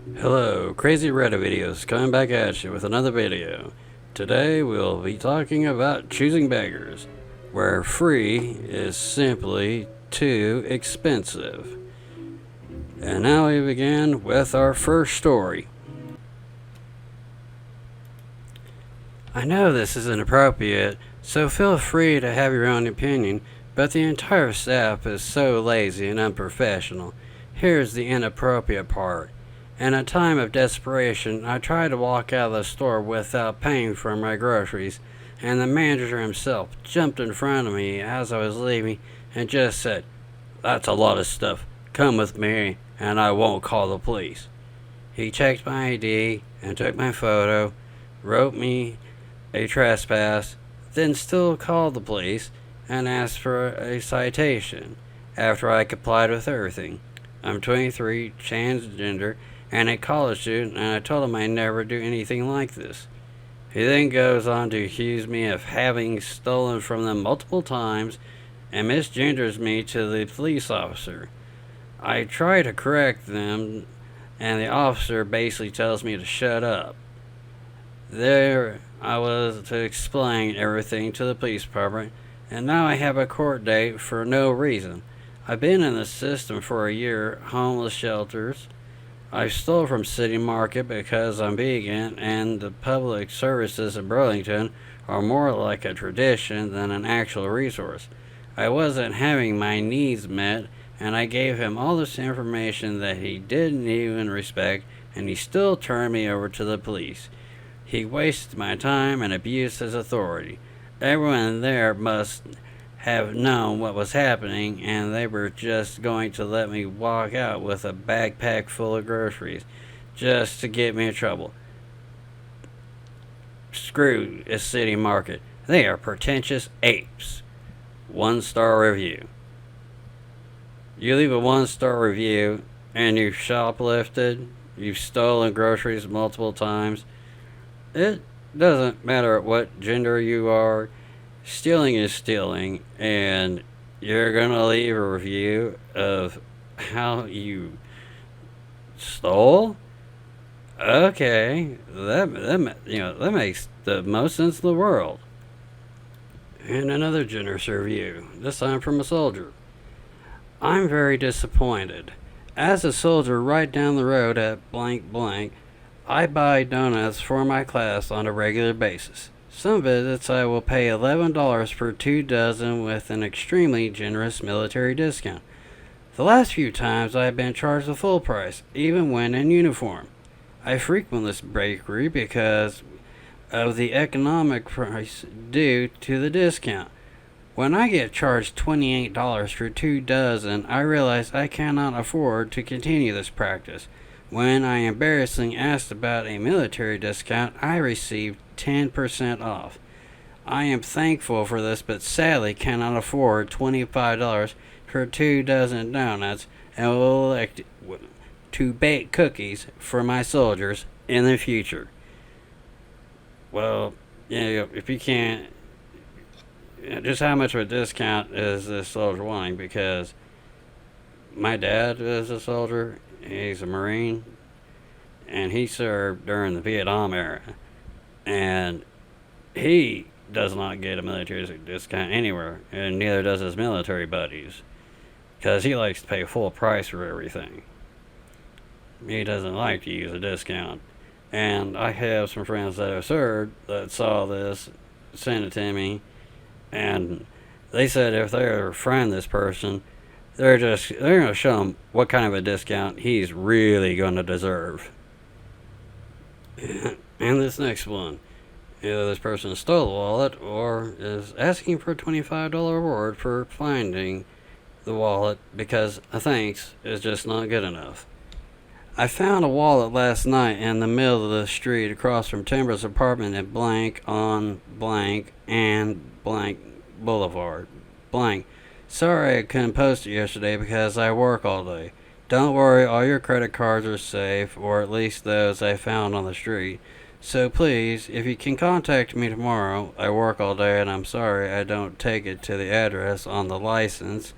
Hello, Crazy Reddit videos coming back at you with another video. Today we'll be talking about choosing beggars, where free is simply too expensive. And now we begin with our first story. I know this is inappropriate, so feel free to have your own opinion, but the entire staff is so lazy and unprofessional. Here's the inappropriate part. In a time of desperation, I tried to walk out of the store without paying for my groceries, and the manager himself jumped in front of me as I was leaving and just said, "That's a lot of stuff. Come with me, and I won't call the police." He checked my ID and took my photo, wrote me a trespass, then still called the police and asked for a citation after I complied with everything. I'm 23, transgender, and a college student, and I told him I'd never do anything like this. He then goes on to accuse me of having stolen from them multiple times and misgenders me to the police officer. I try to correct them, and the officer basically tells me to shut up. There I was to explain everything to the police department, and now I have a court date for no reason. I've been in the system for a year, homeless shelters. I stole from City Market because I'm vegan, and the public services in Burlington are more like a tradition than an actual resource. I wasn't having my needs met, and I gave him all this information that he didn't even respect, and he still turned me over to the police. He wasted my time and abused his authority. Everyone there must have known what was happening, and they were just going to let me walk out with a backpack full of groceries just to get me in trouble. Screw a City Market. They are pretentious apes. 1-star review. You leave a 1-star review and you've shoplifted, you've stolen groceries multiple times. It doesn't matter what gender you are. Stealing is stealing, and you're gonna leave a review of how you stole? Okay, that makes the most sense in the world. And another generous review, this time from a soldier. I'm very disappointed. As a soldier right down the road at blank blank, I buy donuts for my class on a regular basis. Some visits I will pay $11 for 2 dozen with an extremely generous military discount. The last few times I have been charged the full price, even when in uniform. I frequent this bakery because of the economic price due to the discount. When I get charged $28 for 2 dozen, I realize I cannot afford to continue this practice. When I embarrassingly asked about a military discount, I received 10% off. I am thankful for this, but sadly cannot afford $25 for 2 dozen donuts, and will elect to bake cookies for my soldiers in the future. Well, if you can't, just how much of a discount is this soldier wanting? Because my dad is a soldier. He's a Marine, and he served during the Vietnam era, and he does not get a military discount anywhere, and neither does his military buddies, because he likes to pay full price for everything. He doesn't like to use a discount. And I have some friends that have served that saw this, sent it to me, and they said if they ever friend this person, they're going to show him what kind of a discount he's really going to deserve. And this next one, either this person stole the wallet or is asking for a $25 reward for finding the wallet because a thanks is just not good enough. I found a wallet last night in the middle of the street across from Timber's apartment at blank on blank and blank boulevard. Blank. Sorry I couldn't post it yesterday because I work all day. Don't worry, all your credit cards are safe, or at least those I found on the street. So please, if you can contact me tomorrow, I work all day and I'm sorry I don't take it to the address on the license.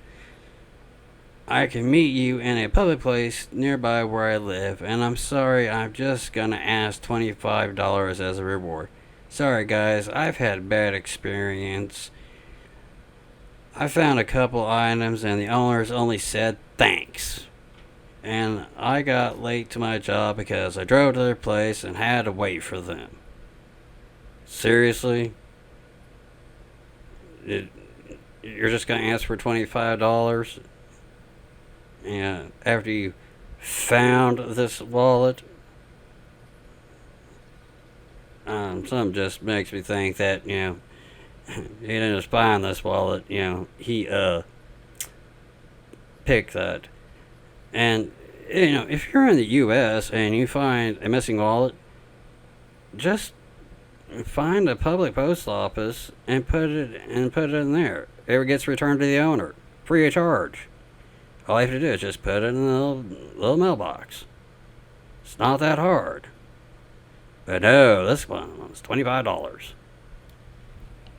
I can meet you in a public place nearby where I live, and I'm sorry, I'm just gonna ask $25 as a reward. Sorry, guys, I've had bad experience. I found a couple items, and the owners only said thanks. And I got late to my job because I drove to their place and had to wait for them. Seriously? You're just gonna ask for $25? And after you found this wallet, something just makes me think that, he didn't just find this wallet, he, picked that. And, if you're in the U.S. and you find a missing wallet, just find a public post office and put it in there. It gets returned to the owner, free of charge. All you have to do is just put it in the little mailbox. It's not that hard. But no, this one was $25.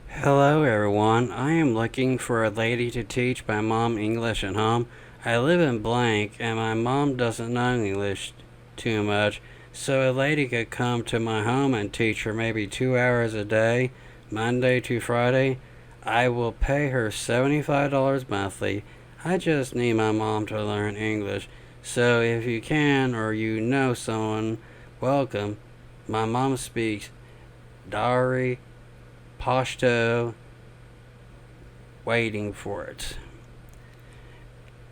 Hello, everyone. I am looking for a lady to teach my mom English at home. I live in blank, and my mom doesn't know English too much, so a lady could come to my home and teach her maybe 2 hours a day, Monday to Friday. I will pay her $75 monthly. I just need my mom to learn English, so if you can or you know someone, welcome. My mom speaks Dari, Pashto, waiting for it.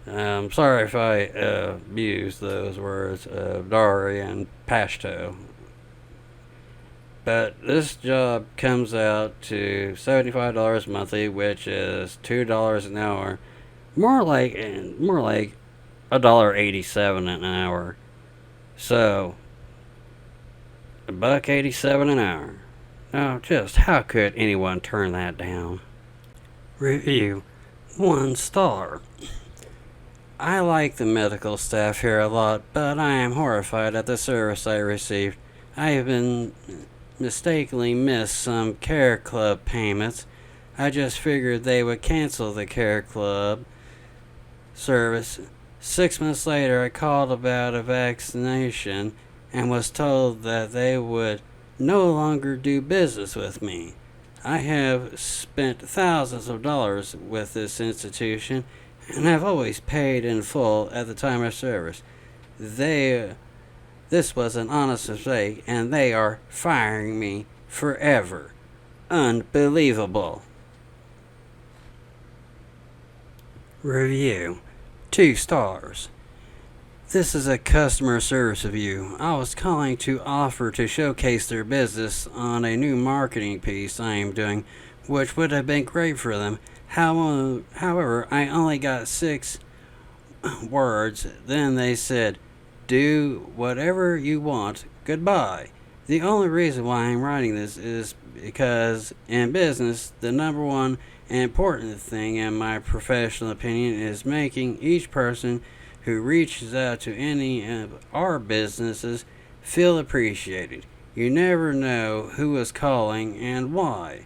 Sorry if I abused those words, Dari and Pashto. But this job comes out to $75 monthly, which is $2 an hour. More like $1.87 an hour. So $1.87 an hour. Now, just how could anyone turn that down? Review: 1 star. I like the medical staff here a lot, but I am horrified at the service I received. I have been mistakenly missed some care club payments. I just figured they would cancel the care club service. 6 months later, I called about a vaccination and was told that they would no longer do business with me. I have spent thousands of dollars with this institution and have always paid in full at the time of service. This was an honest mistake, and they are firing me forever. Unbelievable. Review: 2 stars. This is a customer service review. I was calling to offer to showcase their business on a new marketing piece I am doing, which would have been great for them. However, I only got 6 words. Then they said, "Do whatever you want. Goodbye." The only reason why I'm writing this is because in business, the number one important thing, in my professional opinion, is making each person who reaches out to any of our businesses feel appreciated. You never know who is calling and why.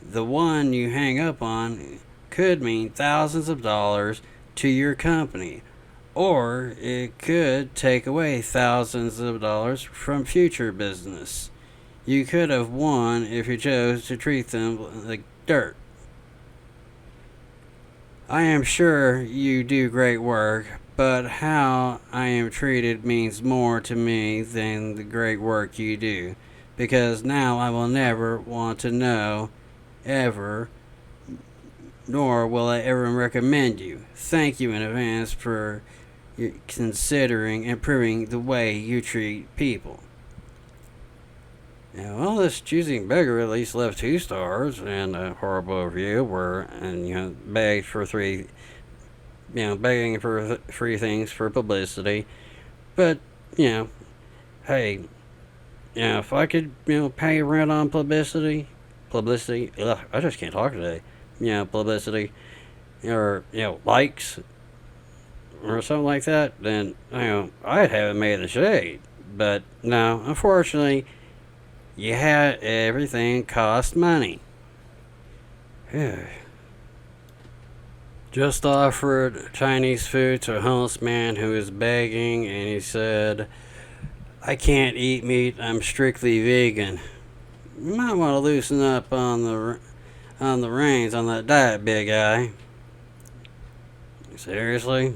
The one you hang up on could mean thousands of dollars to your company, or it could take away thousands of dollars from future business. You could have won if you chose to treat them like dirt. I am sure you do great work, but how I am treated means more to me than the great work you do, because now I will never want to know, ever, nor will I ever recommend you. Thank you in advance for considering improving the way you treat people. Now, well, this choosing beggar at least left 2 stars and a horrible review begged for begging for free things for publicity. But, hey, if I could, pay rent on publicity, I just can't talk today. Publicity, or, likes, or something like that, then, I'd have it made in the shade. But, no, unfortunately, you had everything cost money. just offered Chinese food to a homeless man who was begging, and he said, "I can't eat meat. I'm strictly vegan." You might want to loosen up on the reins on that diet, big guy. Seriously?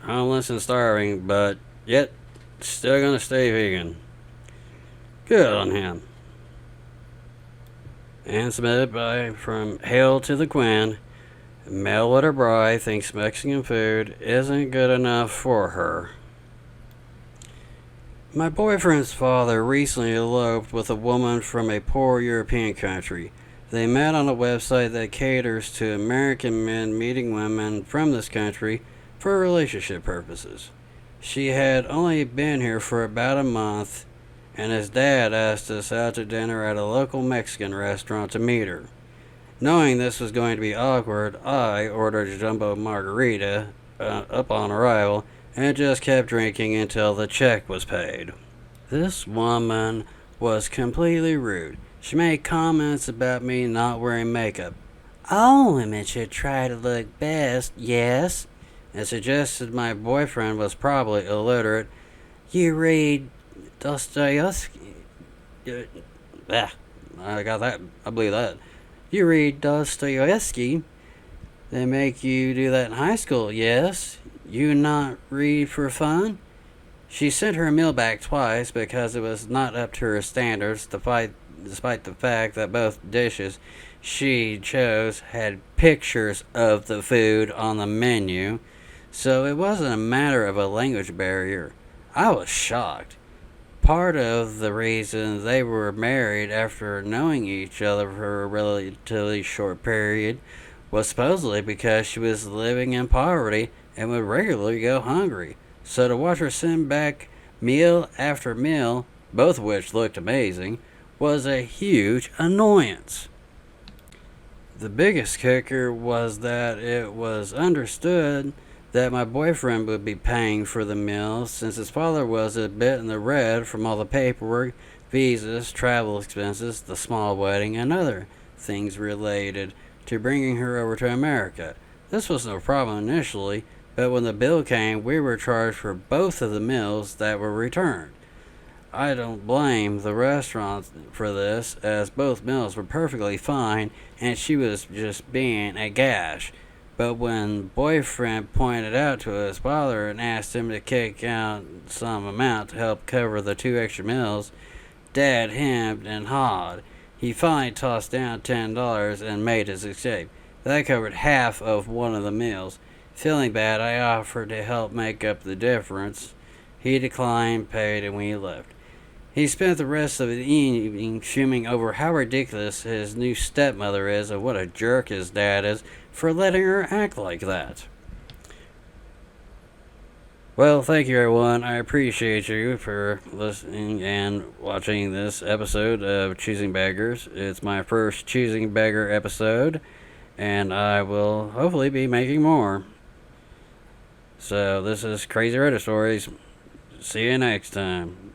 Homeless and starving, but yet still gonna stay vegan. Good on him. And submitted by from Hail to the Queen. Male letter bride thinks Mexican food isn't good enough for her. My boyfriend's father recently eloped with a woman from a poor European country. They met on a website that caters to American men meeting women from this country for relationship purposes. She had only been here for about a month, and his dad asked us out to dinner at a local Mexican restaurant to meet her. Knowing this was going to be awkward, I ordered a jumbo margarita upon arrival and just kept drinking until the check was paid. This woman was completely rude. She made comments about me not wearing makeup. All women should try to look best, yes, and suggested my boyfriend was probably illiterate. You read Dostoevsky? I got that. I believe that. You read Dostoevsky? They make you do that in high school, yes? You not read for fun? She sent her meal back twice because it was not up to her standards, despite the fact that both dishes she chose had pictures of the food on the menu. So it wasn't a matter of a language barrier. I was shocked. Part of the reason they were married after knowing each other for a relatively short period was supposedly because she was living in poverty and would regularly go hungry. So to watch her send back meal after meal, both of which looked amazing, was a huge annoyance. The biggest kicker was that it was understood that my boyfriend would be paying for the meals since his father was a bit in the red from all the paperwork, visas, travel expenses, the small wedding, and other things related to bringing her over to America. This was no problem initially, but when the bill came, we were charged for both of the meals that were returned. I don't blame the restaurant for this, as both meals were perfectly fine and she was just being a gash. But when boyfriend pointed out to his father and asked him to kick out some amount to help cover the 2 extra meals, Dad hemmed and hawed. He finally tossed down $10 and made his escape. That covered half of one of the meals. Feeling bad, I offered to help make up the difference. He declined, paid, and we left. He spent the rest of the evening fuming over how ridiculous his new stepmother is and what a jerk his dad is for letting her act like that. Well, thank you everyone. I appreciate you for listening and watching this episode of Choosing Beggars. It's my first Choosing Beggar episode, and I will hopefully be making more. So this is Crazy Reddit Stories. See you next time.